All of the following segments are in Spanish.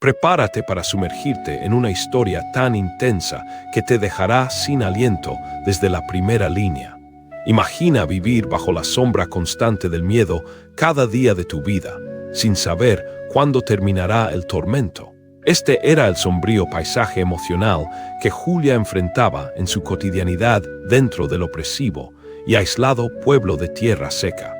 Prepárate para sumergirte en una historia tan intensa que te dejará sin aliento desde la primera línea. Imagina vivir bajo la sombra constante del miedo cada día de tu vida, sin saber cuándo terminará el tormento. Este era el sombrío paisaje emocional que Julia enfrentaba en su cotidianidad dentro del opresivo y aislado pueblo de Tierra Seca.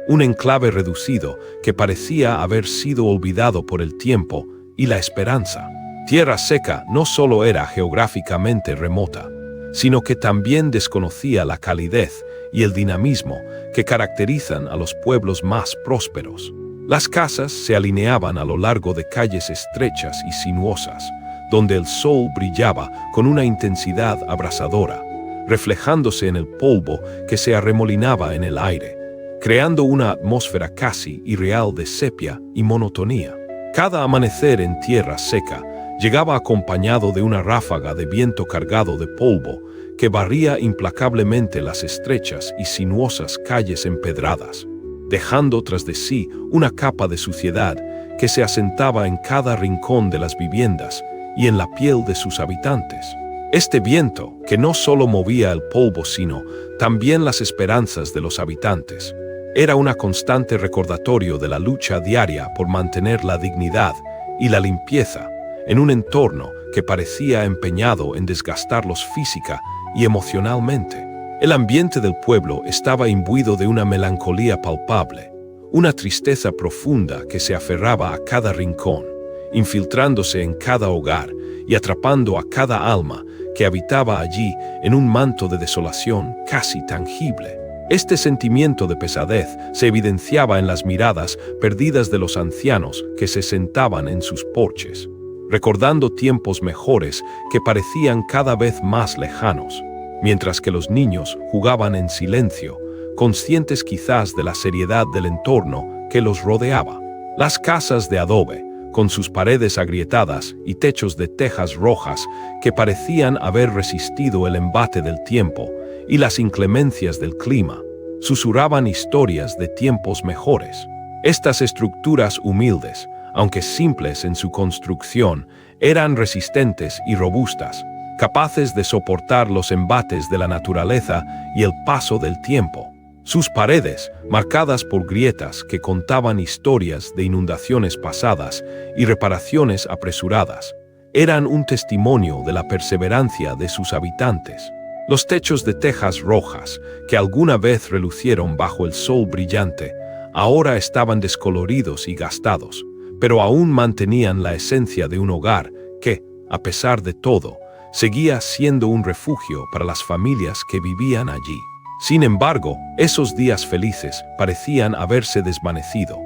Un enclave reducido que parecía haber sido olvidado por el tiempo y la esperanza. Tierra Seca no solo era geográficamente remota, sino que también desconocía la calidez y el dinamismo que caracterizan a los pueblos más prósperos. Las casas se alineaban a lo largo de calles estrechas y sinuosas, donde el sol brillaba con una intensidad abrasadora, reflejándose en el polvo que se arremolinaba en el aire, creando una atmósfera casi irreal de sepia y monotonía. Cada amanecer en Tierra Seca llegaba acompañado de una ráfaga de viento cargado de polvo que barría implacablemente las estrechas y sinuosas calles empedradas, dejando tras de sí una capa de suciedad que se asentaba en cada rincón de las viviendas y en la piel de sus habitantes. Este viento, que no solo movía el polvo sino también las esperanzas de los habitantes, era un constante recordatorio de la lucha diaria por mantener la dignidad y la limpieza en un entorno que parecía empeñado en desgastarlos física y emocionalmente. El ambiente del pueblo estaba imbuido de una melancolía palpable, una tristeza profunda que se aferraba a cada rincón, infiltrándose en cada hogar y atrapando a cada alma que habitaba allí en un manto de desolación casi tangible. Este sentimiento de pesadez se evidenciaba en las miradas perdidas de los ancianos que se sentaban en sus porches, recordando tiempos mejores que parecían cada vez más lejanos, mientras que los niños jugaban en silencio, conscientes quizás de la seriedad del entorno que los rodeaba. Las casas de adobe, con sus paredes agrietadas y techos de tejas rojas que parecían haber resistido el embate del tiempo y las inclemencias del clima, susurraban historias de tiempos mejores. Estas estructuras humildes, aunque simples en su construcción, eran resistentes y robustas, capaces de soportar los embates de la naturaleza y el paso del tiempo. Sus paredes, marcadas por grietas que contaban historias de inundaciones pasadas y reparaciones apresuradas, eran un testimonio de la perseverancia de sus habitantes. Los techos de tejas rojas, que alguna vez relucieron bajo el sol brillante, ahora estaban descoloridos y gastados, pero aún mantenían la esencia de un hogar que, a pesar de todo, seguía siendo un refugio para las familias que vivían allí. Sin embargo, esos días felices parecían haberse desvanecido,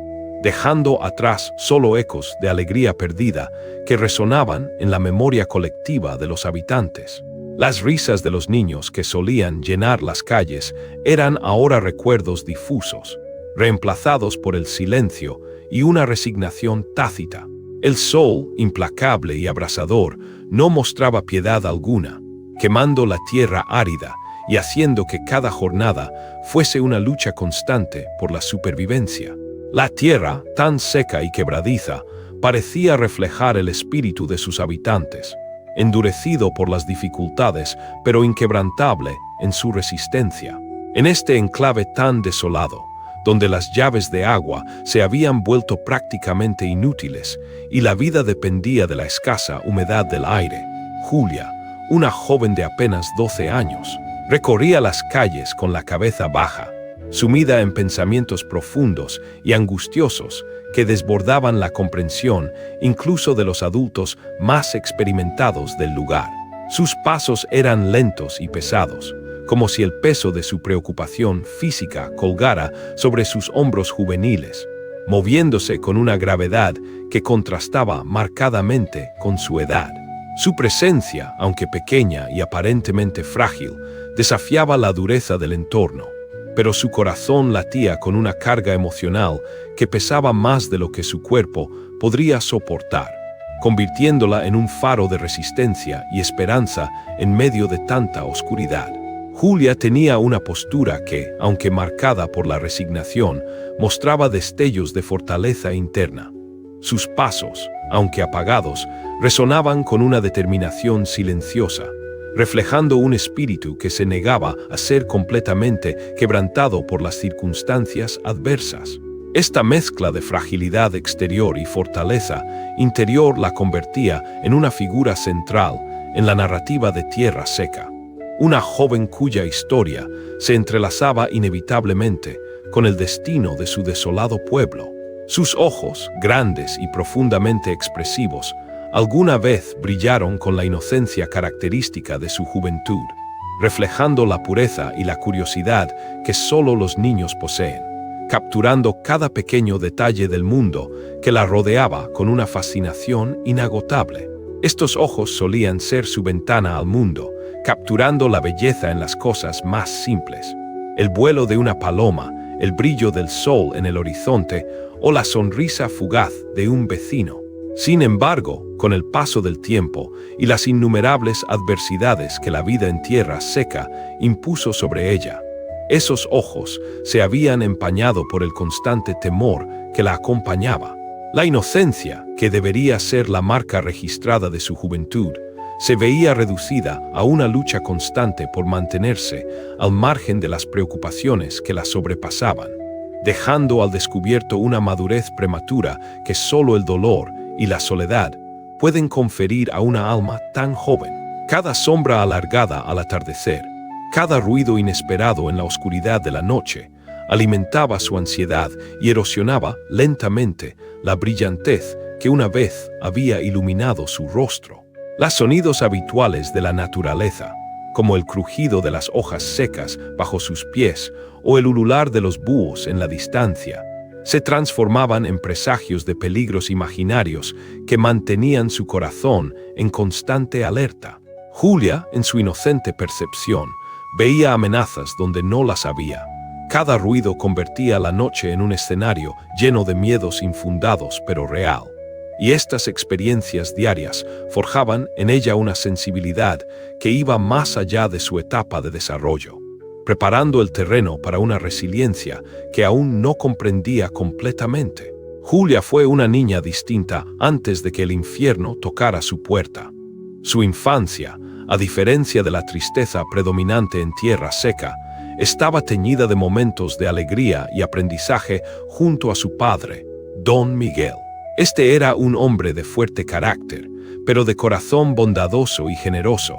dejando atrás solo ecos de alegría perdida que resonaban en la memoria colectiva de los habitantes. Las risas de los niños que solían llenar las calles eran ahora recuerdos difusos, reemplazados por el silencio y una resignación tácita. El sol, implacable y abrasador, no mostraba piedad alguna, quemando la tierra árida y haciendo que cada jornada fuese una lucha constante por la supervivencia. La tierra, tan seca y quebradiza, parecía reflejar el espíritu de sus habitantes, endurecido por las dificultades, pero inquebrantable en su resistencia. En este enclave tan desolado, donde las llaves de agua se habían vuelto prácticamente inútiles y la vida dependía de la escasa humedad del aire, Julia, una joven de apenas 12 años, recorría las calles con la cabeza baja, sumida en pensamientos profundos y angustiosos que desbordaban la comprensión incluso de los adultos más experimentados del lugar. Sus pasos eran lentos y pesados, como si el peso de su preocupación física colgara sobre sus hombros juveniles, moviéndose con una gravedad que contrastaba marcadamente con su edad. Su presencia, aunque pequeña y aparentemente frágil, desafiaba la dureza del entorno, pero su corazón latía con una carga emocional que pesaba más de lo que su cuerpo podría soportar, convirtiéndola en un faro de resistencia y esperanza en medio de tanta oscuridad. Julia tenía una postura que, aunque marcada por la resignación, mostraba destellos de fortaleza interna. Sus pasos, aunque apagados, resonaban con una determinación silenciosa, reflejando un espíritu que se negaba a ser completamente quebrantado por las circunstancias adversas. Esta mezcla de fragilidad exterior y fortaleza interior la convertía en una figura central en la narrativa de Tierra Seca, una joven cuya historia se entrelazaba inevitablemente con el destino de su desolado pueblo. Sus ojos, grandes y profundamente expresivos, alguna vez brillaron con la inocencia característica de su juventud, reflejando la pureza y la curiosidad que solo los niños poseen, capturando cada pequeño detalle del mundo que la rodeaba con una fascinación inagotable. Estos ojos solían ser su ventana al mundo, capturando la belleza en las cosas más simples. El vuelo de una paloma, el brillo del sol en el horizonte o la sonrisa fugaz de un vecino. Sin embargo, con el paso del tiempo y las innumerables adversidades que la vida en Tierra Seca impuso sobre ella, esos ojos se habían empañado por el constante temor que la acompañaba. La inocencia, que debería ser la marca registrada de su juventud, se veía reducida a una lucha constante por mantenerse al margen de las preocupaciones que la sobrepasaban, dejando al descubierto una madurez prematura que solo el dolor y la soledad pueden conferir a una alma tan joven. Cada sombra alargada al atardecer, cada ruido inesperado en la oscuridad de la noche, alimentaba su ansiedad y erosionaba lentamente la brillantez que una vez había iluminado su rostro. Los sonidos habituales de la naturaleza, como el crujido de las hojas secas bajo sus pies o el ulular de los búhos en la distancia, se transformaban en presagios de peligros imaginarios que mantenían su corazón en constante alerta. Julia, en su inocente percepción, veía amenazas donde no las había. Cada ruido convertía la noche en un escenario lleno de miedos infundados pero real. Y estas experiencias diarias forjaban en ella una sensibilidad que iba más allá de su etapa de desarrollo, preparando el terreno para una resiliencia que aún no comprendía completamente. Julia fue una niña distinta antes de que el infierno tocara su puerta. Su infancia, a diferencia de la tristeza predominante en Tierra Seca, estaba teñida de momentos de alegría y aprendizaje junto a su padre, Don Miguel. Este era un hombre de fuerte carácter, pero de corazón bondadoso y generoso,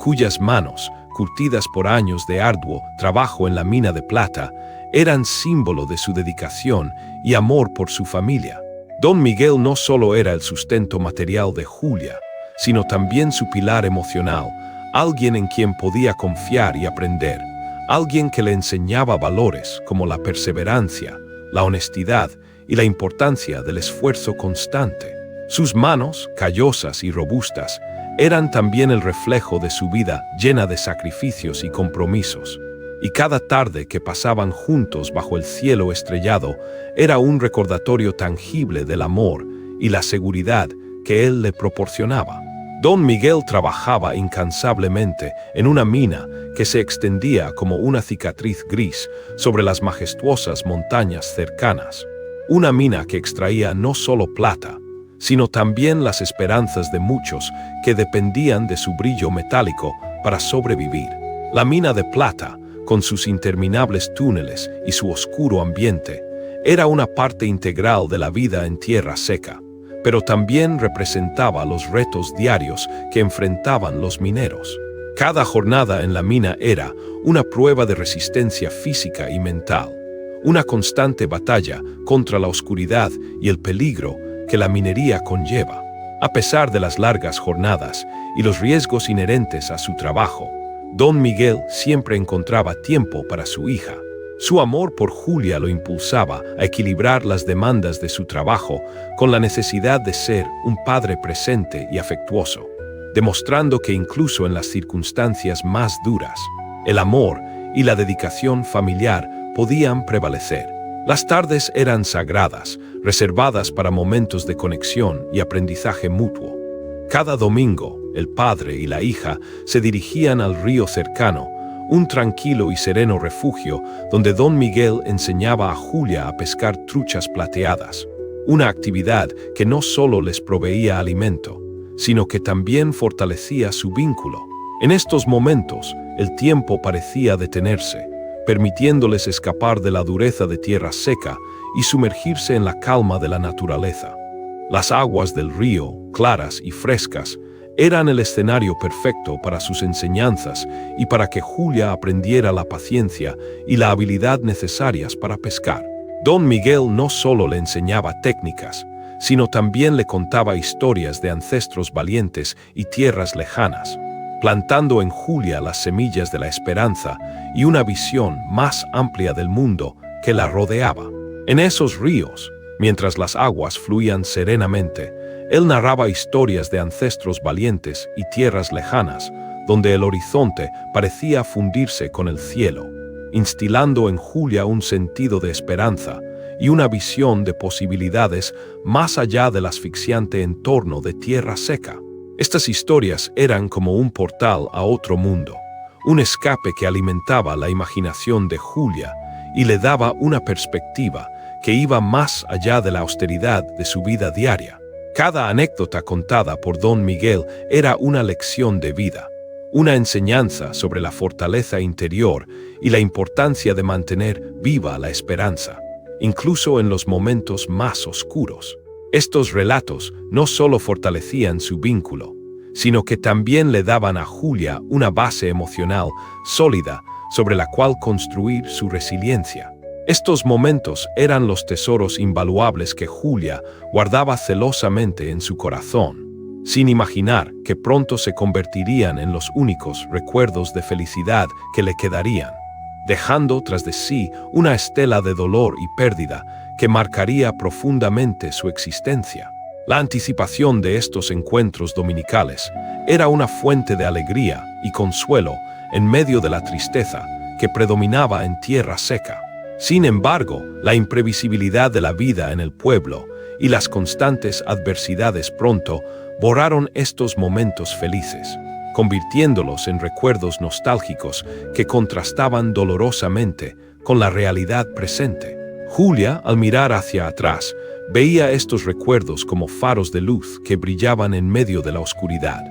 cuyas manos, curtidas por años de arduo trabajo en la mina de plata, eran símbolo de su dedicación y amor por su familia. Don Miguel no solo era el sustento material de Julia, sino también su pilar emocional, alguien en quien podía confiar y aprender, alguien que le enseñaba valores como la perseverancia, la honestidad y la importancia del esfuerzo constante. Sus manos, callosas y robustas, eran también el reflejo de su vida llena de sacrificios y compromisos, y cada tarde que pasaban juntos bajo el cielo estrellado era un recordatorio tangible del amor y la seguridad que él le proporcionaba. Don Miguel trabajaba incansablemente en una mina que se extendía como una cicatriz gris sobre las majestuosas montañas cercanas, una mina que extraía no solo plata, sino también las esperanzas de muchos que dependían de su brillo metálico para sobrevivir. La mina de plata, con sus interminables túneles y su oscuro ambiente, era una parte integral de la vida en Tierra Seca, pero también representaba los retos diarios que enfrentaban los mineros. Cada jornada en la mina era una prueba de resistencia física y mental, una constante batalla contra la oscuridad y el peligro que la minería conlleva. A pesar de las largas jornadas y los riesgos inherentes a su trabajo, Don Miguel siempre encontraba tiempo para su hija. Su amor por Julia lo impulsaba a equilibrar las demandas de su trabajo con la necesidad de ser un padre presente y afectuoso, demostrando que incluso en las circunstancias más duras, el amor y la dedicación familiar podían prevalecer. Las tardes eran sagradas, reservadas para momentos de conexión y aprendizaje mutuo. Cada domingo, el padre y la hija se dirigían al río cercano, un tranquilo y sereno refugio donde Don Miguel enseñaba a Julia a pescar truchas plateadas, una actividad que no solo les proveía alimento, sino que también fortalecía su vínculo. En estos momentos, el tiempo parecía detenerse, permitiéndoles escapar de la dureza de tierra seca y sumergirse en la calma de la naturaleza. Las aguas del río, claras y frescas, eran el escenario perfecto para sus enseñanzas y para que Julia aprendiera la paciencia y la habilidad necesarias para pescar. Don Miguel no solo le enseñaba técnicas, sino también le contaba historias de ancestros valientes y tierras lejanas, plantando en Julia las semillas de la esperanza y una visión más amplia del mundo que la rodeaba. En esos ríos, mientras las aguas fluían serenamente, él narraba historias de ancestros valientes y tierras lejanas, donde el horizonte parecía fundirse con el cielo, instilando en Julia un sentido de esperanza y una visión de posibilidades más allá del asfixiante entorno de tierra seca. Estas historias eran como un portal a otro mundo, un escape que alimentaba la imaginación de Julia y le daba una perspectiva que iba más allá de la austeridad de su vida diaria. Cada anécdota contada por Don Miguel era una lección de vida, una enseñanza sobre la fortaleza interior y la importancia de mantener viva la esperanza, incluso en los momentos más oscuros. Estos relatos no solo fortalecían su vínculo, sino que también le daban a Julia una base emocional sólida sobre la cual construir su resiliencia. Estos momentos eran los tesoros invaluables que Julia guardaba celosamente en su corazón, sin imaginar que pronto se convertirían en los únicos recuerdos de felicidad que le quedarían, dejando tras de sí una estela de dolor y pérdida que marcaría profundamente su existencia. La anticipación de estos encuentros dominicales era una fuente de alegría y consuelo en medio de la tristeza que predominaba en tierra seca. Sin embargo, la imprevisibilidad de la vida en el pueblo y las constantes adversidades pronto borraron estos momentos felices, convirtiéndolos en recuerdos nostálgicos que contrastaban dolorosamente con la realidad presente. Julia, al mirar hacia atrás, veía estos recuerdos como faros de luz que brillaban en medio de la oscuridad,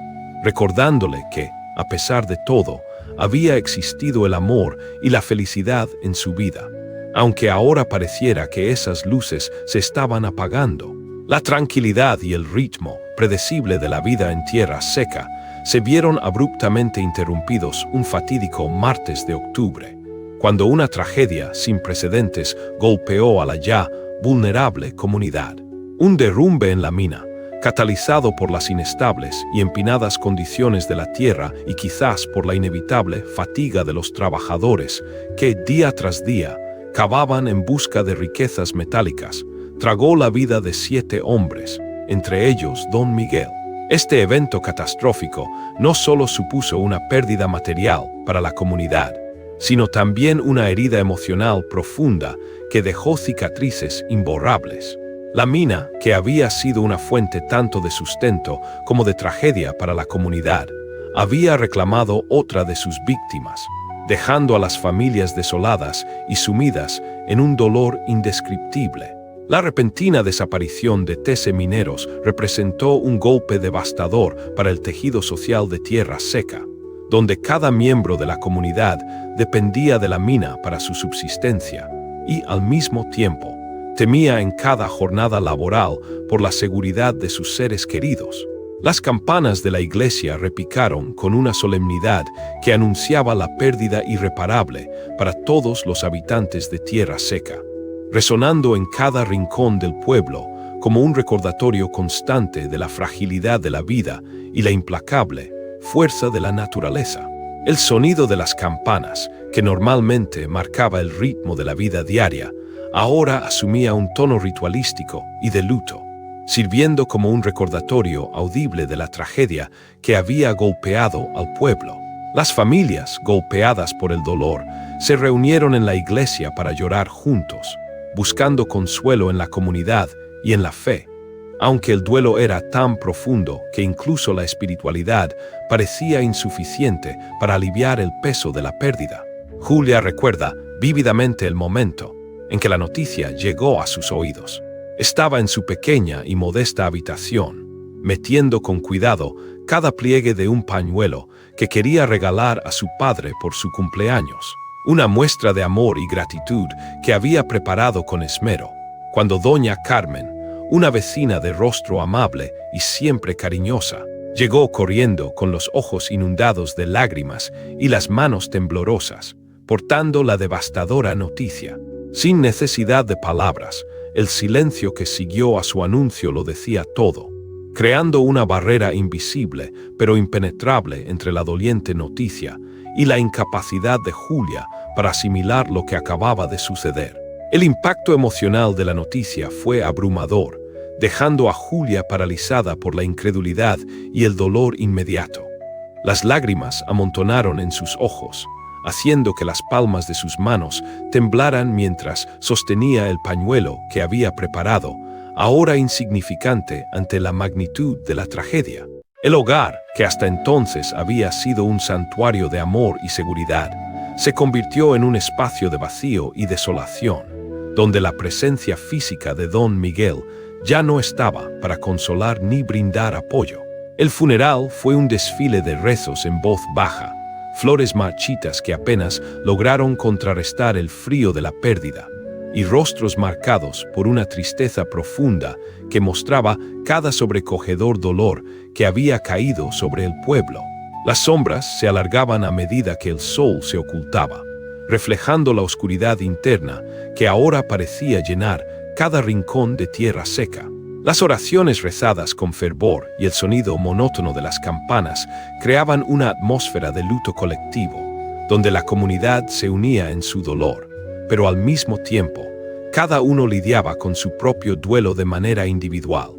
recordándole que, a pesar de todo, había existido el amor y la felicidad en su vida, aunque ahora pareciera que esas luces se estaban apagando. La tranquilidad y el ritmo predecible de la vida en tierra seca se vieron abruptamente interrumpidos un fatídico martes de octubre, cuando una tragedia sin precedentes golpeó a la ya vulnerable comunidad. Un derrumbe en la mina, catalizado por las inestables y empinadas condiciones de la tierra y quizás por la inevitable fatiga de los trabajadores que día tras día cavaban en busca de riquezas metálicas, tragó la vida de 7 hombres, entre ellos Don Miguel. Este evento catastrófico no solo supuso una pérdida material para la comunidad, sino también una herida emocional profunda que dejó cicatrices imborrables. La mina, que había sido una fuente tanto de sustento como de tragedia para la comunidad, había reclamado otra de sus víctimas, dejando a las familias desoladas y sumidas en un dolor indescriptible. La repentina desaparición de 13 mineros representó un golpe devastador para el tejido social de tierra seca, donde cada miembro de la comunidad dependía de la mina para su subsistencia y, al mismo tiempo, temía en cada jornada laboral por la seguridad de sus seres queridos. Las campanas de la iglesia repicaron con una solemnidad que anunciaba la pérdida irreparable para todos los habitantes de tierra seca, resonando en cada rincón del pueblo como un recordatorio constante de la fragilidad de la vida y la implacable fuerza de la naturaleza. El sonido de las campanas, que normalmente marcaba el ritmo de la vida diaria, ahora asumía un tono ritualístico y de luto, sirviendo como un recordatorio audible de la tragedia que había golpeado al pueblo. Las familias, golpeadas por el dolor, se reunieron en la iglesia para llorar juntos, buscando consuelo en la comunidad y en la fe, aunque el duelo era tan profundo que incluso la espiritualidad parecía insuficiente para aliviar el peso de la pérdida. Julia recuerda vívidamente el momento en que la noticia llegó a sus oídos. Estaba en su pequeña y modesta habitación, metiendo con cuidado cada pliegue de un pañuelo que quería regalar a su padre por su cumpleaños, una muestra de amor y gratitud que había preparado con esmero, cuando doña Carmen, una vecina de rostro amable y siempre cariñosa, llegó corriendo con los ojos inundados de lágrimas y las manos temblorosas, portando la devastadora noticia. Sin necesidad de palabras, el silencio que siguió a su anuncio lo decía todo, creando una barrera invisible pero impenetrable entre la doliente noticia y la incapacidad de Julia para asimilar lo que acababa de suceder. El impacto emocional de la noticia fue abrumador, dejando a Julia paralizada por la incredulidad y el dolor inmediato. Las lágrimas amontonaron en sus ojos, haciendo que las palmas de sus manos temblaran mientras sostenía el pañuelo que había preparado, ahora insignificante ante la magnitud de la tragedia. El hogar, que hasta entonces había sido un santuario de amor y seguridad, se convirtió en un espacio de vacío y desolación, donde la presencia física de don Miguel ya no estaba para consolar ni brindar apoyo. El funeral fue un desfile de rezos en voz baja, flores marchitas que apenas lograron contrarrestar el frío de la pérdida, y rostros marcados por una tristeza profunda que mostraba cada sobrecogedor dolor que había caído sobre el pueblo. Las sombras se alargaban a medida que el sol se ocultaba, reflejando la oscuridad interna que ahora parecía llenar cada rincón de tierra seca. Las oraciones rezadas con fervor y el sonido monótono de las campanas creaban una atmósfera de luto colectivo, donde la comunidad se unía en su dolor, pero al mismo tiempo, cada uno lidiaba con su propio duelo de manera individual,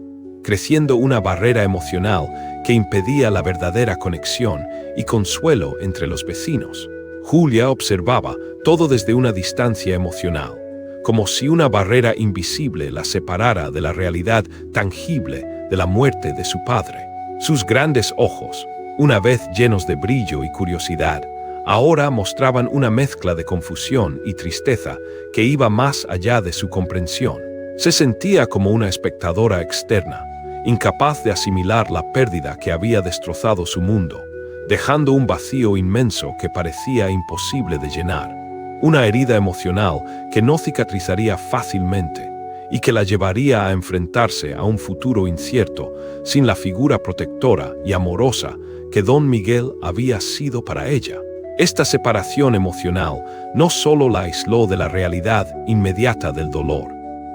creciendo una barrera emocional que impedía la verdadera conexión y consuelo entre los vecinos. Julia observaba todo desde una distancia emocional, como si una barrera invisible la separara de la realidad tangible de la muerte de su padre. Sus grandes ojos, una vez llenos de brillo y curiosidad, ahora mostraban una mezcla de confusión y tristeza que iba más allá de su comprensión. Se sentía como una espectadora externa, incapaz de asimilar la pérdida que había destrozado su mundo, dejando un vacío inmenso que parecía imposible de llenar. Una herida emocional que no cicatrizaría fácilmente y que la llevaría a enfrentarse a un futuro incierto sin la figura protectora y amorosa que don Miguel había sido para ella. Esta separación emocional no solo la aisló de la realidad inmediata del dolor,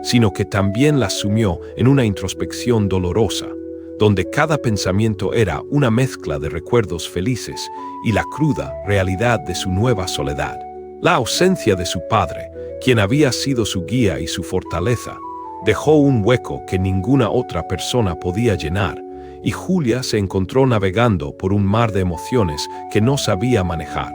sino que también la sumió en una introspección dolorosa, donde cada pensamiento era una mezcla de recuerdos felices y la cruda realidad de su nueva soledad. La ausencia de su padre, quien había sido su guía y su fortaleza, dejó un hueco que ninguna otra persona podía llenar, y Julia se encontró navegando por un mar de emociones que no sabía manejar,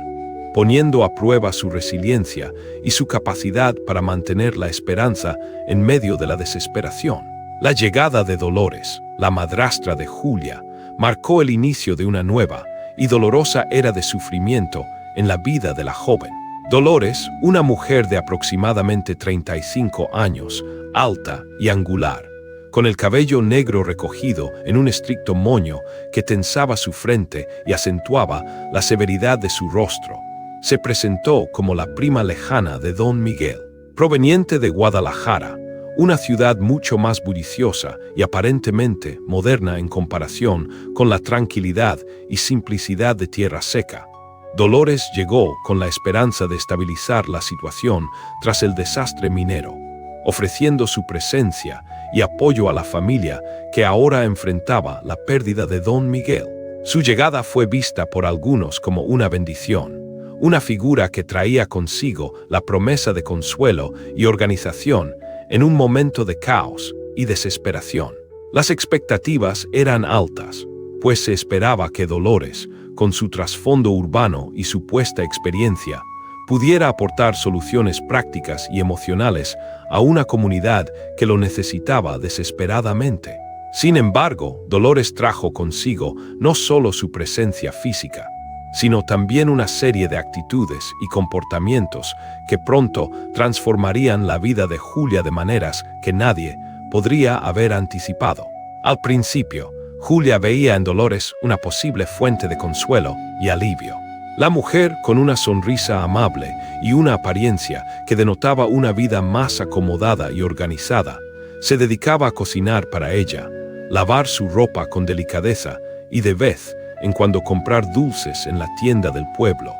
poniendo a prueba su resiliencia y su capacidad para mantener la esperanza en medio de la desesperación. La llegada de Dolores, la madrastra de Julia, marcó el inicio de una nueva y dolorosa era de sufrimiento en la vida de la joven. Dolores, una mujer de aproximadamente 35 años, alta y angular, con el cabello negro recogido en un estricto moño que tensaba su frente y acentuaba la severidad de su rostro, se presentó como la prima lejana de don Miguel. Proveniente de Guadalajara, una ciudad mucho más bulliciosa y aparentemente moderna en comparación con la tranquilidad y simplicidad de Tierra Seca, Dolores llegó con la esperanza de estabilizar la situación tras el desastre minero, ofreciendo su presencia y apoyo a la familia que ahora enfrentaba la pérdida de don Miguel. Su llegada fue vista por algunos como una bendición, una figura que traía consigo la promesa de consuelo y organización en un momento de caos y desesperación. Las expectativas eran altas, pues se esperaba que Dolores, con su trasfondo urbano y supuesta experiencia, pudiera aportar soluciones prácticas y emocionales a una comunidad que lo necesitaba desesperadamente. Sin embargo, Dolores trajo consigo no solo su presencia física, sino también una serie de actitudes y comportamientos que pronto transformarían la vida de Julia de maneras que nadie podría haber anticipado. Al principio, Julia veía en Dolores una posible fuente de consuelo y alivio. La mujer, con una sonrisa amable y una apariencia que denotaba una vida más acomodada y organizada, se dedicaba a cocinar para ella, lavar su ropa con delicadeza y de vez en cuando comprar dulces en la tienda del pueblo.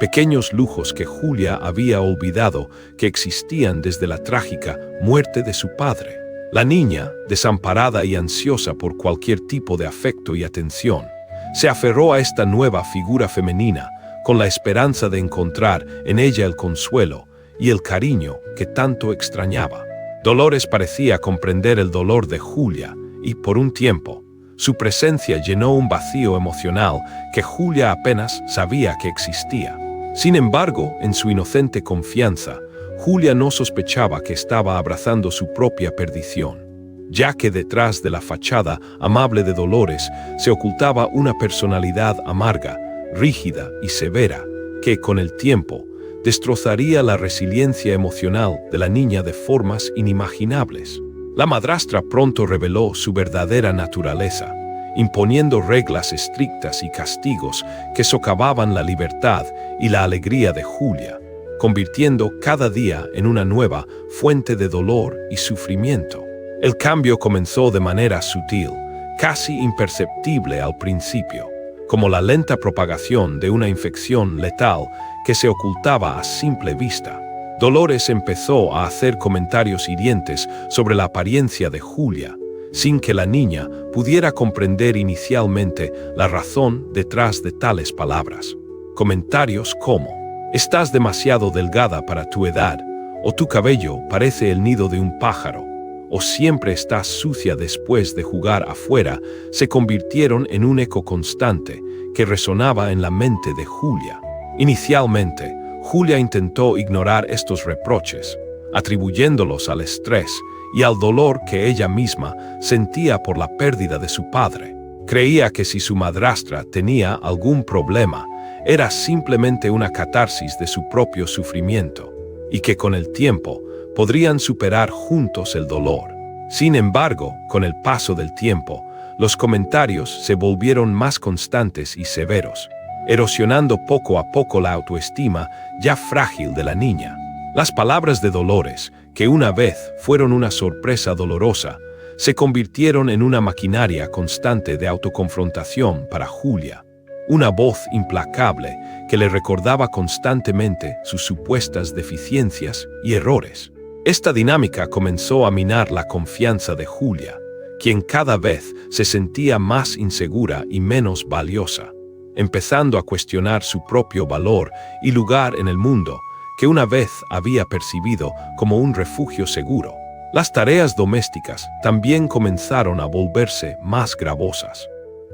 Pequeños lujos que Julia había olvidado que existían desde la trágica muerte de su padre. La niña, desamparada y ansiosa por cualquier tipo de afecto y atención, se aferró a esta nueva figura femenina con la esperanza de encontrar en ella el consuelo y el cariño que tanto extrañaba. Dolores parecía comprender el dolor de Julia y, por un tiempo, su presencia llenó un vacío emocional que Julia apenas sabía que existía. Sin embargo, en su inocente confianza, Julia no sospechaba que estaba abrazando su propia perdición, ya que detrás de la fachada amable de Dolores se ocultaba una personalidad amarga, rígida y severa, que, con el tiempo, destrozaría la resiliencia emocional de la niña de formas inimaginables. La madrastra pronto reveló su verdadera naturaleza, imponiendo reglas estrictas y castigos que socavaban la libertad y la alegría de Julia, convirtiendo cada día en una nueva fuente de dolor y sufrimiento. El cambio comenzó de manera sutil, casi imperceptible al principio, como la lenta propagación de una infección letal que se ocultaba a simple vista. Dolores empezó a hacer comentarios hirientes sobre la apariencia de Julia, sin que la niña pudiera comprender inicialmente la razón detrás de tales palabras. Comentarios como: «Estás demasiado delgada para tu edad», o «Tu cabello parece el nido de un pájaro», o «Siempre estás sucia después de jugar afuera», se convirtieron en un eco constante que resonaba en la mente de Julia. Inicialmente, Julia intentó ignorar estos reproches, atribuyéndolos al estrés y al dolor que ella misma sentía por la pérdida de su padre. Creía que si su madrastra tenía algún problema, era simplemente una catarsis de su propio sufrimiento, y que con el tiempo podrían superar juntos el dolor. Sin embargo, con el paso del tiempo, los comentarios se volvieron más constantes y severos, erosionando poco a poco la autoestima ya frágil de la niña. Las palabras de Dolores, que una vez fueron una sorpresa dolorosa, se convirtieron en una maquinaria constante de autoconfrontación para Julia. Una voz implacable que le recordaba constantemente sus supuestas deficiencias y errores. Esta dinámica comenzó a minar la confianza de Julia, quien cada vez se sentía más insegura y menos valiosa, empezando a cuestionar su propio valor y lugar en el mundo, que una vez había percibido como un refugio seguro. Las tareas domésticas también comenzaron a volverse más gravosas.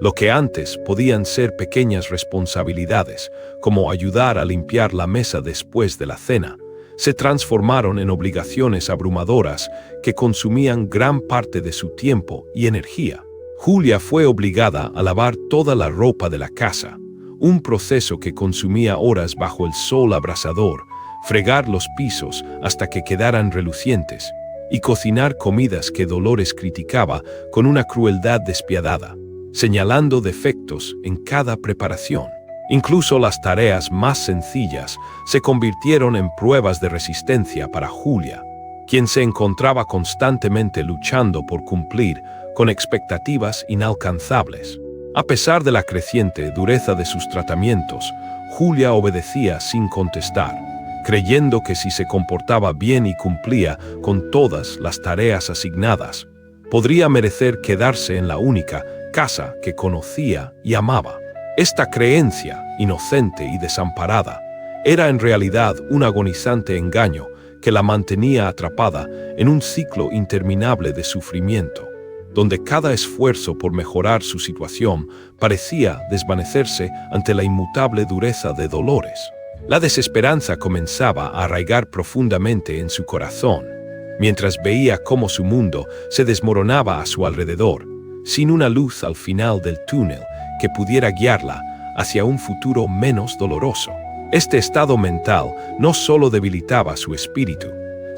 Lo que antes podían ser pequeñas responsabilidades, como ayudar a limpiar la mesa después de la cena, se transformaron en obligaciones abrumadoras que consumían gran parte de su tiempo y energía. Julia fue obligada a lavar toda la ropa de la casa, un proceso que consumía horas bajo el sol abrasador, fregar los pisos hasta que quedaran relucientes, y cocinar comidas que Dolores criticaba con una crueldad despiadada, señalando defectos en cada preparación. Incluso las tareas más sencillas se convirtieron en pruebas de resistencia para Julia, quien se encontraba constantemente luchando por cumplir con expectativas inalcanzables. A pesar de la creciente dureza de sus tratamientos, Julia obedecía sin contestar, creyendo que si se comportaba bien y cumplía con todas las tareas asignadas, podría merecer quedarse en la única casa que conocía y amaba. Esta creencia, inocente y desamparada, era en realidad un agonizante engaño que la mantenía atrapada en un ciclo interminable de sufrimiento, donde cada esfuerzo por mejorar su situación parecía desvanecerse ante la inmutable dureza de Dolores. La desesperanza comenzaba a arraigar profundamente en su corazón, mientras veía cómo su mundo se desmoronaba a su alrededor, sin una luz al final del túnel que pudiera guiarla hacia un futuro menos doloroso. Este estado mental no solo debilitaba su espíritu,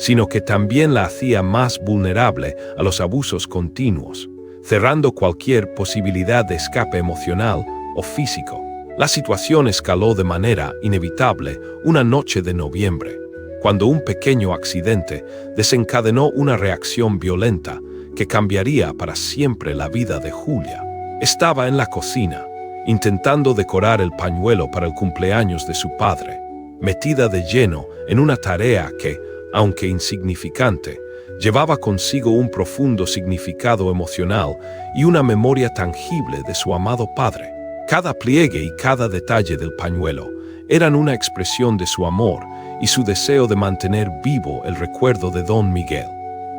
sino que también la hacía más vulnerable a los abusos continuos, cerrando cualquier posibilidad de escape emocional o físico. La situación escaló de manera inevitable una noche de noviembre, cuando un pequeño accidente desencadenó una reacción violenta que cambiaría para siempre la vida de Julia. Estaba en la cocina, intentando decorar el pañuelo para el cumpleaños de su padre, metida de lleno en una tarea que, aunque insignificante, llevaba consigo un profundo significado emocional y una memoria tangible de su amado padre. Cada pliegue y cada detalle del pañuelo eran una expresión de su amor y su deseo de mantener vivo el recuerdo de Don Miguel,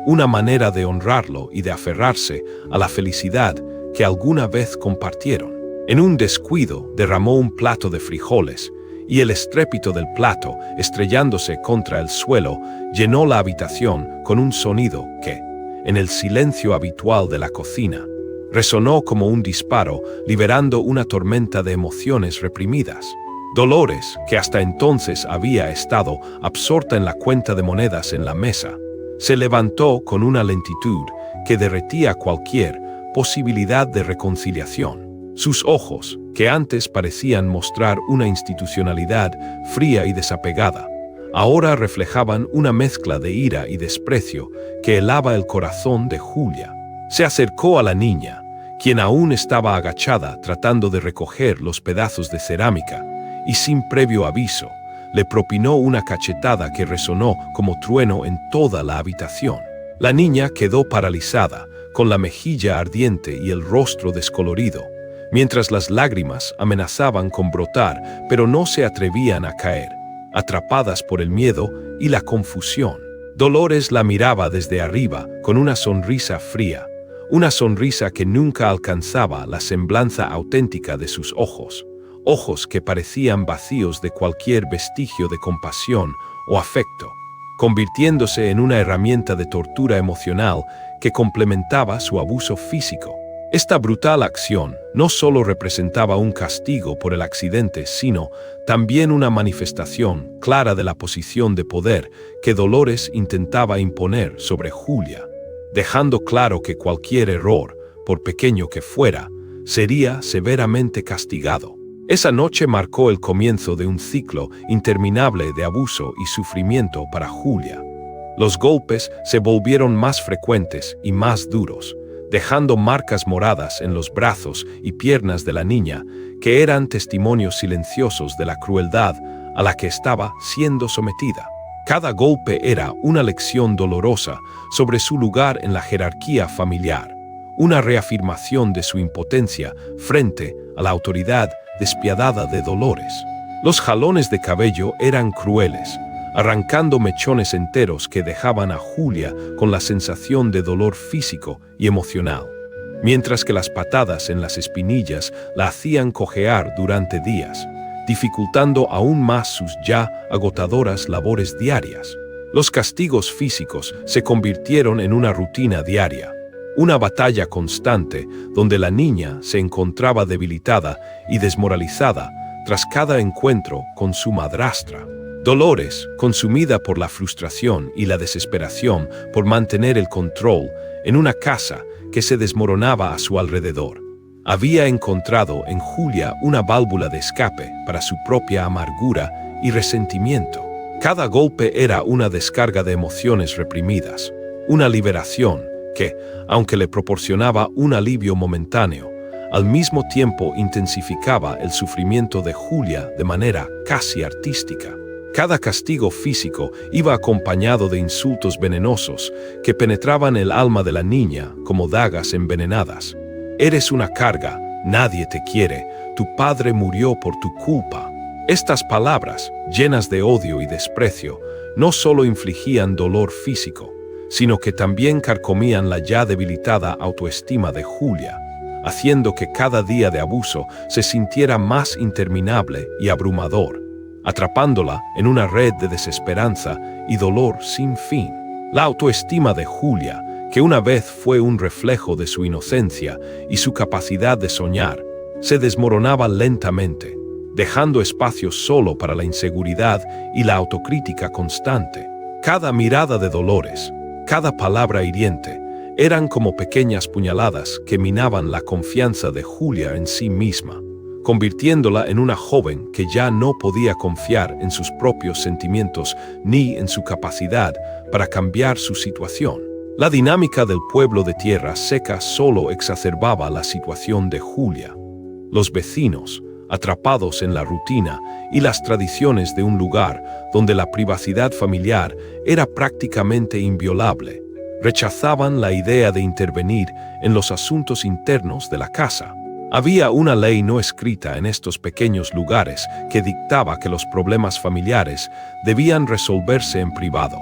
una manera de honrarlo y de aferrarse a la felicidad que alguna vez compartieron. En un descuido derramó un plato de frijoles y el estrépito del plato, estrellándose contra el suelo, llenó la habitación con un sonido que, en el silencio habitual de la cocina, resonó como un disparo, liberando una tormenta de emociones reprimidas. Dolores, que hasta entonces había estado absorta en la cuenta de monedas en la mesa, se levantó con una lentitud que derretía cualquier posibilidad de reconciliación. Sus ojos, que antes parecían mostrar una institucionalidad fría y desapegada, ahora reflejaban una mezcla de ira y desprecio que helaba el corazón de Julia. Se acercó a la niña, quien aún estaba agachada tratando de recoger los pedazos de cerámica, y sin previo aviso, le propinó una cachetada que resonó como trueno en toda la habitación. La niña quedó paralizada, con la mejilla ardiente y el rostro descolorido, mientras las lágrimas amenazaban con brotar, pero no se atrevían a caer, atrapadas por el miedo y la confusión. Dolores la miraba desde arriba con una sonrisa fría, una sonrisa que nunca alcanzaba la semblanza auténtica de sus ojos, ojos que parecían vacíos de cualquier vestigio de compasión o afecto, convirtiéndose en una herramienta de tortura emocional que complementaba su abuso físico. Esta brutal acción no solo representaba un castigo por el accidente, sino también una manifestación clara de la posición de poder que Dolores intentaba imponer sobre Julia, dejando claro que cualquier error, por pequeño que fuera, sería severamente castigado. Esa noche marcó el comienzo de un ciclo interminable de abuso y sufrimiento para Julia. Los golpes se volvieron más frecuentes y más duros, dejando marcas moradas en los brazos y piernas de la niña, que eran testimonios silenciosos de la crueldad a la que estaba siendo sometida. Cada golpe era una lección dolorosa sobre su lugar en la jerarquía familiar, una reafirmación de su impotencia frente a la autoridad despiadada de Dolores. Los jalones de cabello eran crueles, arrancando mechones enteros que dejaban a Julia con la sensación de dolor físico y emocional, mientras que las patadas en las espinillas la hacían cojear durante días, dificultando aún más sus ya agotadoras labores diarias. Los castigos físicos se convirtieron en una rutina diaria, una batalla constante donde la niña se encontraba debilitada y desmoralizada tras cada encuentro con su madrastra. Dolores, consumida por la frustración y la desesperación por mantener el control en una casa que se desmoronaba a su alrededor, había encontrado en Julia una válvula de escape para su propia amargura y resentimiento. Cada golpe era una descarga de emociones reprimidas, una liberación que, aunque le proporcionaba un alivio momentáneo, al mismo tiempo intensificaba el sufrimiento de Julia de manera casi artística. Cada castigo físico iba acompañado de insultos venenosos que penetraban el alma de la niña como dagas envenenadas. Eres una carga, nadie te quiere, tu padre murió por tu culpa. Estas palabras, llenas de odio y desprecio, no solo infligían dolor físico, sino que también carcomían la ya debilitada autoestima de Julia, haciendo que cada día de abuso se sintiera más interminable y abrumador, atrapándola en una red de desesperanza y dolor sin fin. La autoestima de Julia, que una vez fue un reflejo de su inocencia y su capacidad de soñar, se desmoronaba lentamente, dejando espacio solo para la inseguridad y la autocrítica constante. Cada mirada de Dolores, cada palabra hiriente, eran como pequeñas puñaladas que minaban la confianza de Julia en sí misma, convirtiéndola en una joven que ya no podía confiar en sus propios sentimientos ni en su capacidad para cambiar su situación. La dinámica del pueblo de Tierra Seca solo exacerbaba la situación de Julia. Los vecinos, atrapados en la rutina y las tradiciones de un lugar donde la privacidad familiar era prácticamente inviolable, rechazaban la idea de intervenir en los asuntos internos de la casa. Había una ley no escrita en estos pequeños lugares que dictaba que los problemas familiares debían resolverse en privado,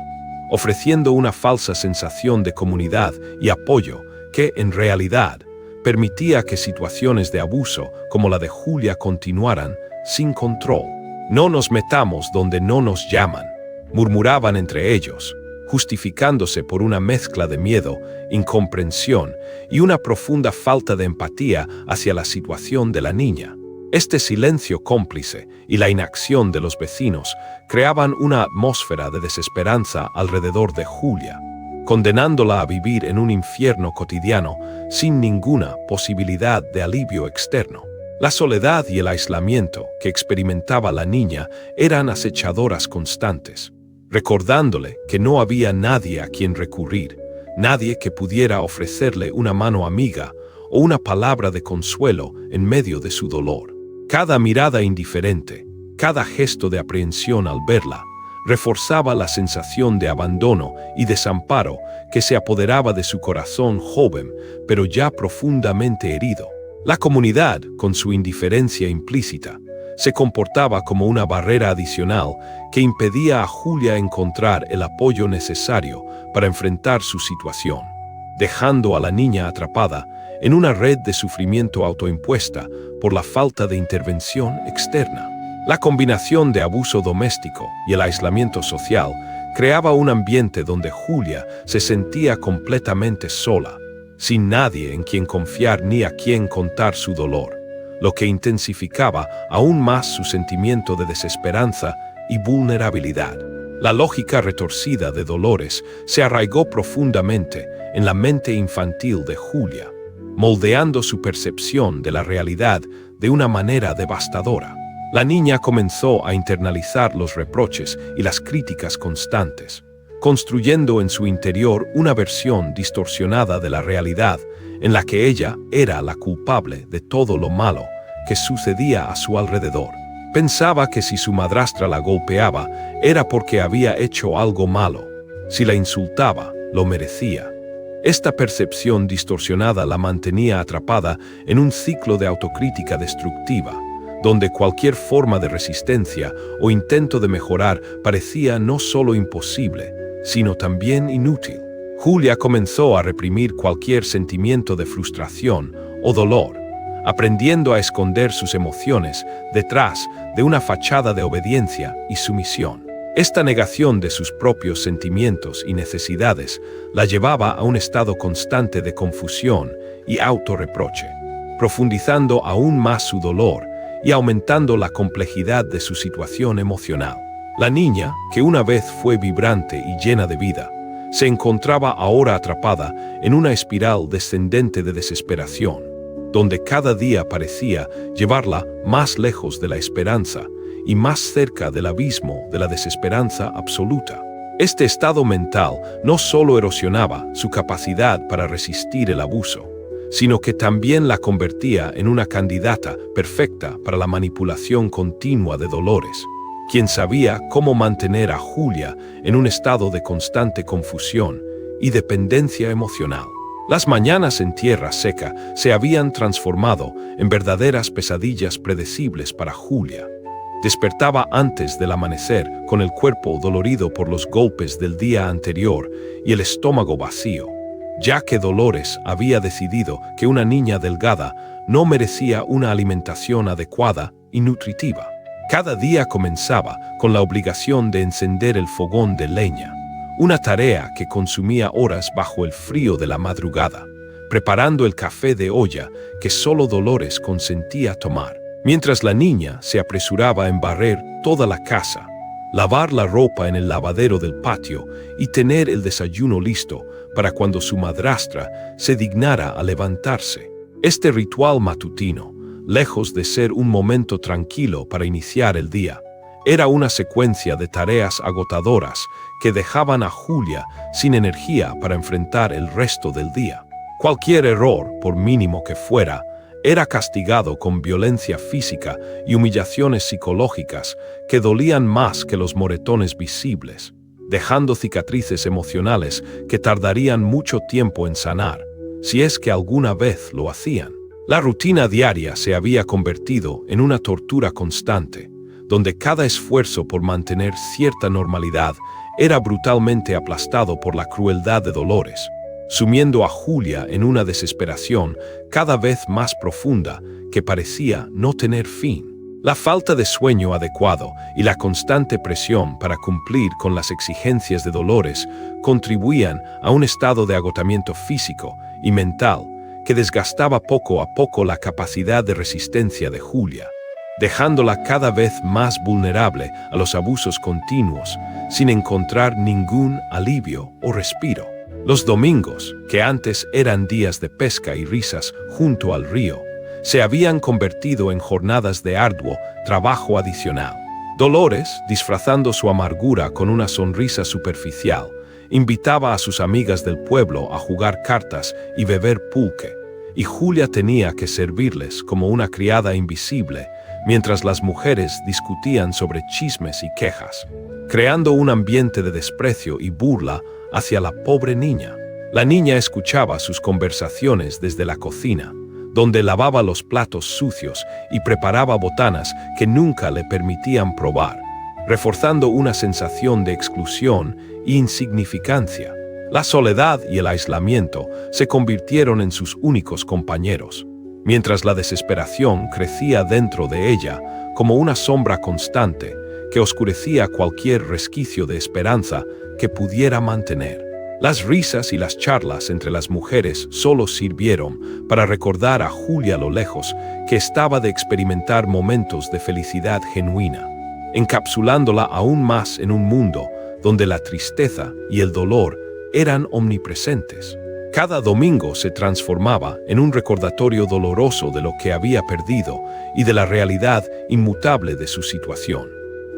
ofreciendo una falsa sensación de comunidad y apoyo que, en realidad, permitía que situaciones de abuso como la de Julia continuaran sin control. «No nos metamos donde no nos llaman», murmuraban entre ellos, justificándose por una mezcla de miedo, incomprensión y una profunda falta de empatía hacia la situación de la niña. Este silencio cómplice y la inacción de los vecinos creaban una atmósfera de desesperanza alrededor de Julia, condenándola a vivir en un infierno cotidiano sin ninguna posibilidad de alivio externo. La soledad y el aislamiento que experimentaba la niña eran acechadoras constantes, recordándole que no había nadie a quien recurrir, nadie que pudiera ofrecerle una mano amiga o una palabra de consuelo en medio de su dolor. Cada mirada indiferente, cada gesto de aprehensión al verla, reforzaba la sensación de abandono y desamparo que se apoderaba de su corazón joven, pero ya profundamente herido. La comunidad, con su indiferencia implícita, se comportaba como una barrera adicional que impedía a Julia encontrar el apoyo necesario para enfrentar su situación, dejando a la niña atrapada en una red de sufrimiento autoimpuesta por la falta de intervención externa. La combinación de abuso doméstico y el aislamiento social creaba un ambiente donde Julia se sentía completamente sola, sin nadie en quien confiar ni a quien contar su dolor, lo que intensificaba aún más su sentimiento de desesperanza y vulnerabilidad. La lógica retorcida de Dolores se arraigó profundamente en la mente infantil de Julia, moldeando su percepción de la realidad de una manera devastadora. La niña comenzó a internalizar los reproches y las críticas constantes, construyendo en su interior una versión distorsionada de la realidad en la que ella era la culpable de todo lo malo que sucedía a su alrededor. Pensaba que si su madrastra la golpeaba era porque había hecho algo malo. Si la insultaba, lo merecía. Esta percepción distorsionada la mantenía atrapada en un ciclo de autocrítica destructiva, donde cualquier forma de resistencia o intento de mejorar parecía no solo imposible, sino también inútil. Julia comenzó a reprimir cualquier sentimiento de frustración o dolor, aprendiendo a esconder sus emociones detrás de una fachada de obediencia y sumisión. Esta negación de sus propios sentimientos y necesidades la llevaba a un estado constante de confusión y autorreproche, profundizando aún más su dolor y aumentando la complejidad de su situación emocional. La niña, que una vez fue vibrante y llena de vida, se encontraba ahora atrapada en una espiral descendente de desesperación, donde cada día parecía llevarla más lejos de la esperanza y más cerca del abismo de la desesperanza absoluta. Este estado mental no solo erosionaba su capacidad para resistir el abuso, sino que también la convertía en una candidata perfecta para la manipulación continua de Dolores, quien sabía cómo mantener a Julia en un estado de constante confusión y dependencia emocional. Las mañanas en Tierra Seca se habían transformado en verdaderas pesadillas predecibles para Julia. Despertaba antes del amanecer con el cuerpo dolorido por los golpes del día anterior y el estómago vacío, ya que Dolores había decidido que una niña delgada no merecía una alimentación adecuada y nutritiva. Cada día comenzaba con la obligación de encender el fogón de leña, una tarea que consumía horas bajo el frío de la madrugada, preparando el café de olla que solo Dolores consentía tomar, mientras la niña se apresuraba en barrer toda la casa, lavar la ropa en el lavadero del patio y tener el desayuno listo para cuando su madrastra se dignara a levantarse. Este ritual matutino, lejos de ser un momento tranquilo para iniciar el día, era una secuencia de tareas agotadoras que dejaban a Julia sin energía para enfrentar el resto del día. Cualquier error, por mínimo que fuera, era castigado con violencia física y humillaciones psicológicas que dolían más que los moretones visibles, dejando cicatrices emocionales que tardarían mucho tiempo en sanar, si es que alguna vez lo hacían. La rutina diaria se había convertido en una tortura constante, donde cada esfuerzo por mantener cierta normalidad era brutalmente aplastado por la crueldad de Dolores, sumiendo a Julia en una desesperación cada vez más profunda que parecía no tener fin. La falta de sueño adecuado y la constante presión para cumplir con las exigencias de Dolores contribuían a un estado de agotamiento físico y mental que desgastaba poco a poco la capacidad de resistencia de Julia, dejándola cada vez más vulnerable a los abusos continuos, sin encontrar ningún alivio o respiro. Los domingos, que antes eran días de pesca y risas junto al río, se habían convertido en jornadas de arduo trabajo adicional. Dolores, disfrazando su amargura con una sonrisa superficial, invitaba a sus amigas del pueblo a jugar cartas y beber pulque, y Julia tenía que servirles como una criada invisible, mientras las mujeres discutían sobre chismes y quejas, creando un ambiente de desprecio y burla hacia la pobre niña. La niña escuchaba sus conversaciones desde la cocina, donde lavaba los platos sucios y preparaba botanas que nunca le permitían probar, reforzando una sensación de exclusión e insignificancia. La soledad y el aislamiento se convirtieron en sus únicos compañeros, mientras la desesperación crecía dentro de ella como una sombra constante que oscurecía cualquier resquicio de esperanza que pudiera mantener. Las risas y las charlas entre las mujeres solo sirvieron para recordar a Julia lo lejos que estaba de experimentar momentos de felicidad genuina, encapsulándola aún más en un mundo donde la tristeza y el dolor eran omnipresentes. Cada domingo se transformaba en un recordatorio doloroso de lo que había perdido y de la realidad inmutable de su situación,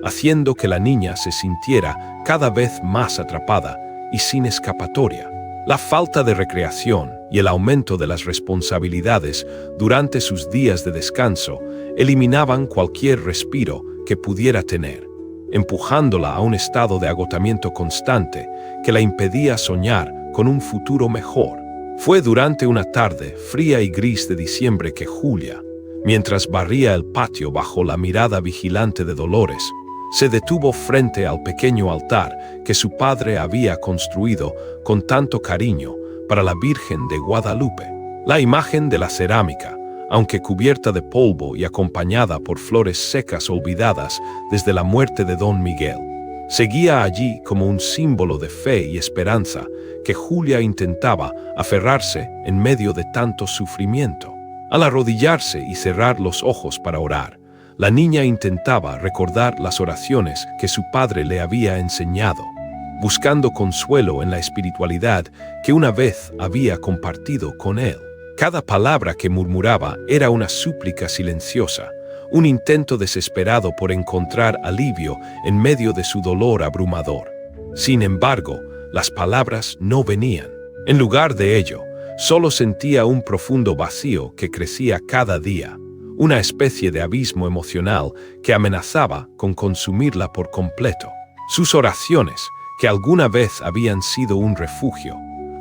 haciendo que la niña se sintiera cada vez más atrapada y sin escapatoria. La falta de recreación y el aumento de las responsabilidades durante sus días de descanso eliminaban cualquier respiro que pudiera tener, empujándola a un estado de agotamiento constante que la impedía soñar con un futuro mejor. Fue durante una tarde fría y gris de diciembre que Julia, mientras barría el patio bajo la mirada vigilante de Dolores, se detuvo frente al pequeño altar que su padre había construido con tanto cariño para la Virgen de Guadalupe. La imagen de la cerámica, aunque cubierta de polvo y acompañada por flores secas olvidadas desde la muerte de Don Miguel, seguía allí como un símbolo de fe y esperanza que Julia intentaba aferrarse en medio de tanto sufrimiento. Al arrodillarse y cerrar los ojos para orar, la niña intentaba recordar las oraciones que su padre le había enseñado, buscando consuelo en la espiritualidad que una vez había compartido con él. Cada palabra que murmuraba era una súplica silenciosa, un intento desesperado por encontrar alivio en medio de su dolor abrumador. Sin embargo, las palabras no venían. En lugar de ello, solo sentía un profundo vacío que crecía cada día, una especie de abismo emocional que amenazaba con consumirla por completo. Sus oraciones, que alguna vez habían sido un refugio,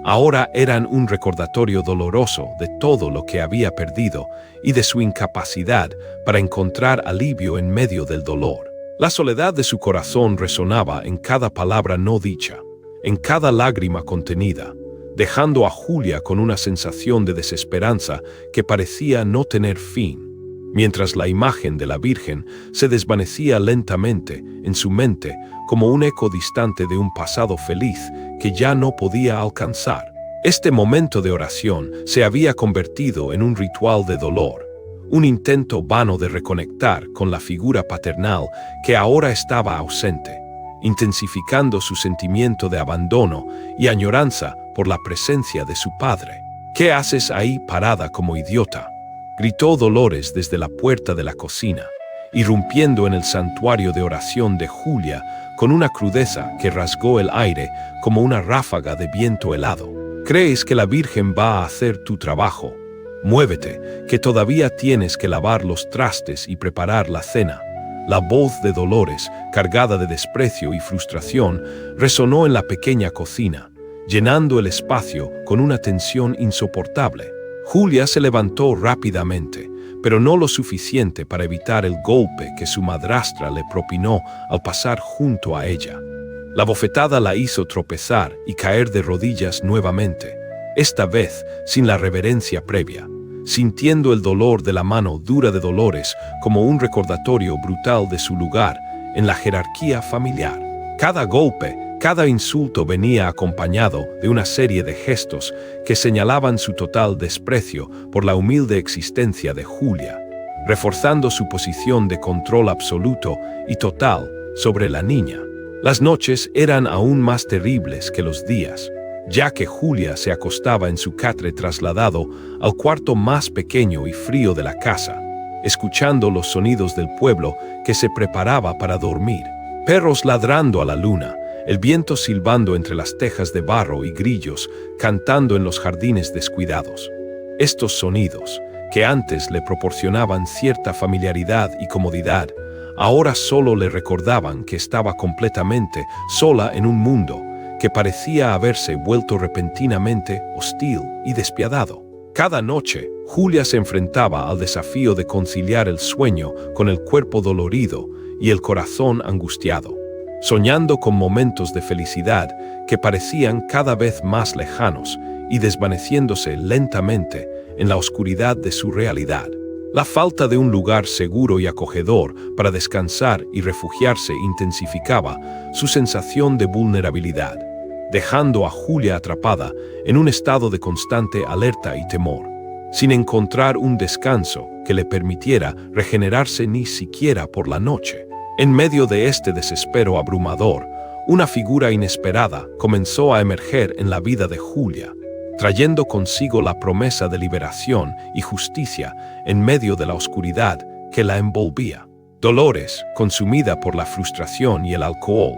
ahora eran un recordatorio doloroso de todo lo que había perdido y de su incapacidad para encontrar alivio en medio del dolor. La soledad de su corazón resonaba en cada palabra no dicha, en cada lágrima contenida, dejando a Julia con una sensación de desesperanza que parecía no tener fin, mientras la imagen de la Virgen se desvanecía lentamente en su mente como un eco distante de un pasado feliz que ya no podía alcanzar. Este momento de oración se había convertido en un ritual de dolor, un intento vano de reconectar con la figura paternal que ahora estaba ausente. intensificando su sentimiento de abandono y añoranza por la presencia de su padre. «¿Qué haces ahí parada como idiota?», gritó Dolores desde la puerta de la cocina, irrumpiendo en el santuario de oración de Julia con una crudeza que rasgó el aire como una ráfaga de viento helado. «¿Crees que la Virgen va a hacer tu trabajo? Muévete, que todavía tienes que lavar los trastes y preparar la cena». La voz de Dolores, cargada de desprecio y frustración, resonó en la pequeña cocina, llenando el espacio con una tensión insoportable. Julia se levantó rápidamente, pero no lo suficiente para evitar el golpe que su madrastra le propinó al pasar junto a ella. La bofetada la hizo tropezar y caer de rodillas nuevamente, esta vez sin la reverencia previa, sintiendo el dolor de la mano dura de Dolores como un recordatorio brutal de su lugar en la jerarquía familiar. Cada golpe, cada insulto venía acompañado de una serie de gestos que señalaban su total desprecio por la humilde existencia de Julia, reforzando su posición de control absoluto y total sobre la niña. Las noches eran aún más terribles que los días, ya que Julia se acostaba en su catre trasladado al cuarto más pequeño y frío de la casa, escuchando los sonidos del pueblo que se preparaba para dormir. Perros ladrando a la luna, el viento silbando entre las tejas de barro y grillos cantando en los jardines descuidados. Estos sonidos, que antes le proporcionaban cierta familiaridad y comodidad, ahora solo le recordaban que estaba completamente sola en un mundo que parecía haberse vuelto repentinamente hostil y despiadado. Cada noche, Julia se enfrentaba al desafío de conciliar el sueño con el cuerpo dolorido y el corazón angustiado, soñando con momentos de felicidad que parecían cada vez más lejanos y desvaneciéndose lentamente en la oscuridad de su realidad. La falta de un lugar seguro y acogedor para descansar y refugiarse intensificaba su sensación de vulnerabilidad, dejando a Julia atrapada en un estado de constante alerta y temor, sin encontrar un descanso que le permitiera regenerarse ni siquiera por la noche. En medio de este desespero abrumador, una figura inesperada comenzó a emerger en la vida de Julia, trayendo consigo la promesa de liberación y justicia en medio de la oscuridad que la envolvía. Dolores, consumida por la frustración y el alcohol,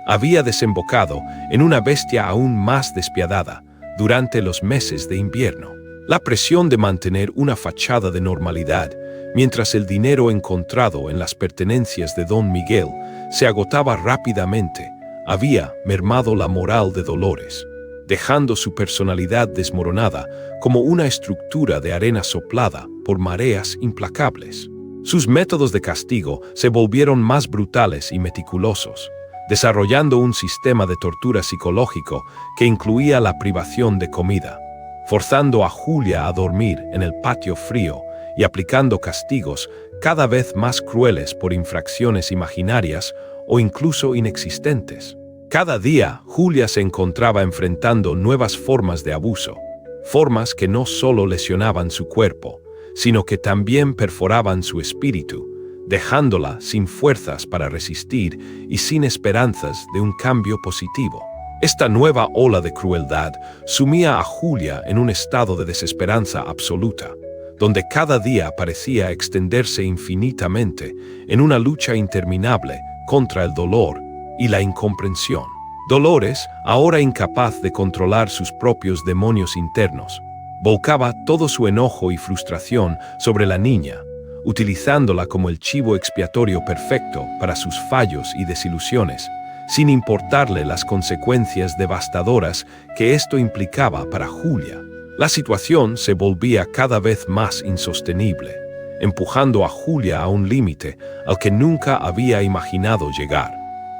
había desembocado en una bestia aún más despiadada durante los meses de invierno. La presión de mantener una fachada de normalidad, mientras el dinero encontrado en las pertenencias de Don Miguel se agotaba rápidamente, había mermado la moral de Dolores, dejando su personalidad desmoronada como una estructura de arena soplada por mareas implacables. Sus métodos de castigo se volvieron más brutales y meticulosos, desarrollando un sistema de tortura psicológico que incluía la privación de comida, forzando a Julia a dormir en el patio frío y aplicando castigos cada vez más crueles por infracciones imaginarias o incluso inexistentes. Cada día, Julia se encontraba enfrentando nuevas formas de abuso, formas que no solo lesionaban su cuerpo, sino que también perforaban su espíritu, dejándola sin fuerzas para resistir y sin esperanzas de un cambio positivo. Esta nueva ola de crueldad sumía a Julia en un estado de desesperanza absoluta, donde cada día parecía extenderse infinitamente en una lucha interminable contra el dolor y la incomprensión. Dolores, ahora incapaz de controlar sus propios demonios internos, volcaba todo su enojo y frustración sobre la niña, utilizándola como el chivo expiatorio perfecto para sus fallos y desilusiones, sin importarle las consecuencias devastadoras que esto implicaba para Julia. La situación se volvía cada vez más insostenible, empujando a Julia a un límite al que nunca había imaginado llegar,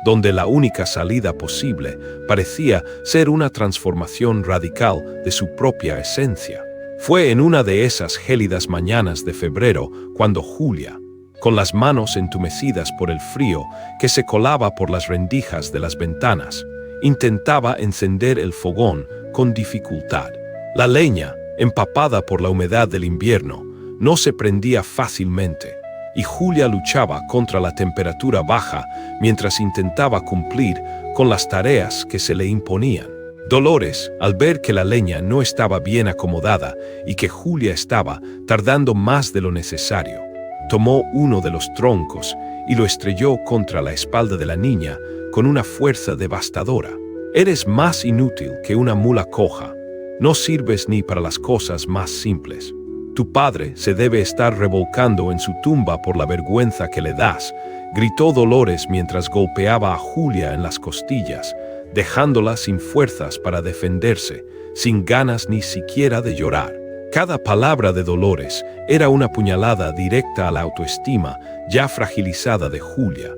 donde la única salida posible parecía ser una transformación radical de su propia esencia. Fue en una de esas gélidas mañanas de febrero cuando Julia, con las manos entumecidas por el frío que se colaba por las rendijas de las ventanas, intentaba encender el fogón con dificultad. La leña, empapada por la humedad del invierno, no se prendía fácilmente, y Julia luchaba contra la temperatura baja mientras intentaba cumplir con las tareas que se le imponían. Dolores, al ver que la leña no estaba bien acomodada y que Julia estaba tardando más de lo necesario, tomó uno de los troncos y lo estrelló contra la espalda de la niña con una fuerza devastadora. Eres más inútil que una mula coja. No sirves ni para las cosas más simples. Tu padre se debe estar revolcando en su tumba por la vergüenza que le das, gritó Dolores mientras golpeaba a Julia en las costillas, dejándola sin fuerzas para defenderse, sin ganas ni siquiera de llorar. Cada palabra de Dolores era una puñalada directa a la autoestima ya fragilizada de Julia.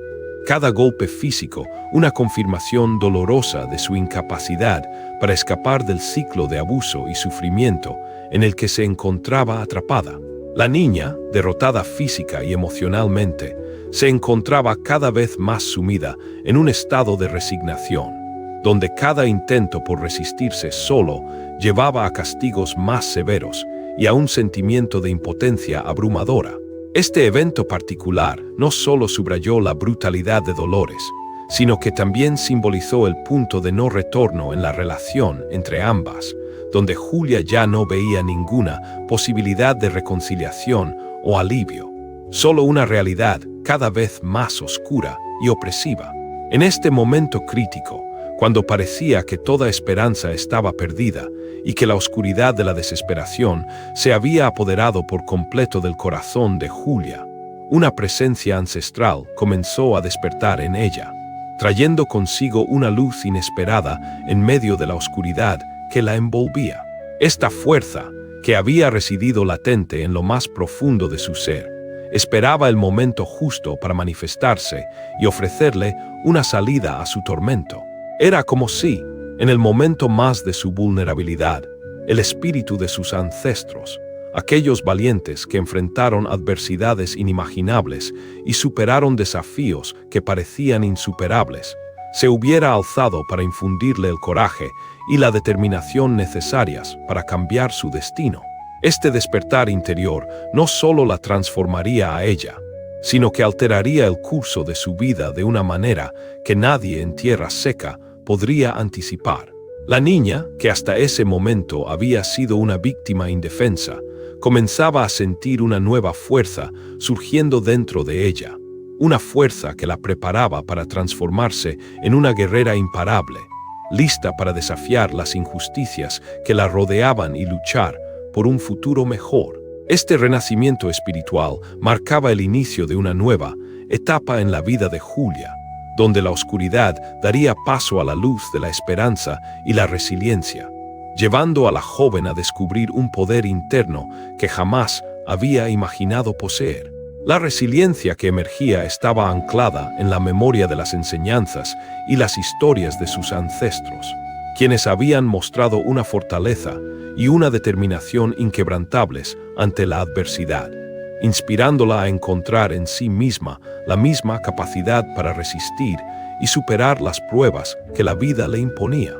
Cada golpe físico, una confirmación dolorosa de su incapacidad para escapar del ciclo de abuso y sufrimiento en el que se encontraba atrapada. La niña, derrotada física y emocionalmente, se encontraba cada vez más sumida en un estado de resignación, donde cada intento por resistirse solo llevaba a castigos más severos y a un sentimiento de impotencia abrumadora. Este evento particular no solo subrayó la brutalidad de Dolores, sino que también simbolizó el punto de no retorno en la relación entre ambas, donde Julia ya no veía ninguna posibilidad de reconciliación o alivio, solo una realidad cada vez más oscura y opresiva. En este momento crítico, cuando parecía que toda esperanza estaba perdida y que la oscuridad de la desesperación se había apoderado por completo del corazón de Julia, una presencia ancestral comenzó a despertar en ella, trayendo consigo una luz inesperada en medio de la oscuridad que la envolvía. Esta fuerza, que había residido latente en lo más profundo de su ser, esperaba el momento justo para manifestarse y ofrecerle una salida a su tormento. Era como si, en el momento más de su vulnerabilidad, el espíritu de sus ancestros, aquellos valientes que enfrentaron adversidades inimaginables y superaron desafíos que parecían insuperables, se hubiera alzado para infundirle el coraje y la determinación necesarias para cambiar su destino. Este despertar interior no solo la transformaría a ella, sino que alteraría el curso de su vida de una manera que nadie en tierra seca podría anticipar. La niña, que hasta ese momento había sido una víctima indefensa, comenzaba a sentir una nueva fuerza surgiendo dentro de ella, una fuerza que la preparaba para transformarse en una guerrera imparable, lista para desafiar las injusticias que la rodeaban y luchar por un futuro mejor. Este renacimiento espiritual marcaba el inicio de una nueva etapa en la vida de Julia, donde la oscuridad daría paso a la luz de la esperanza y la resiliencia, llevando a la joven a descubrir un poder interno que jamás había imaginado poseer. La resiliencia que emergía estaba anclada en la memoria de las enseñanzas y las historias de sus ancestros, quienes habían mostrado una fortaleza y una determinación inquebrantables ante la adversidad, inspirándola a encontrar en sí misma la misma capacidad para resistir y superar las pruebas que la vida le imponía.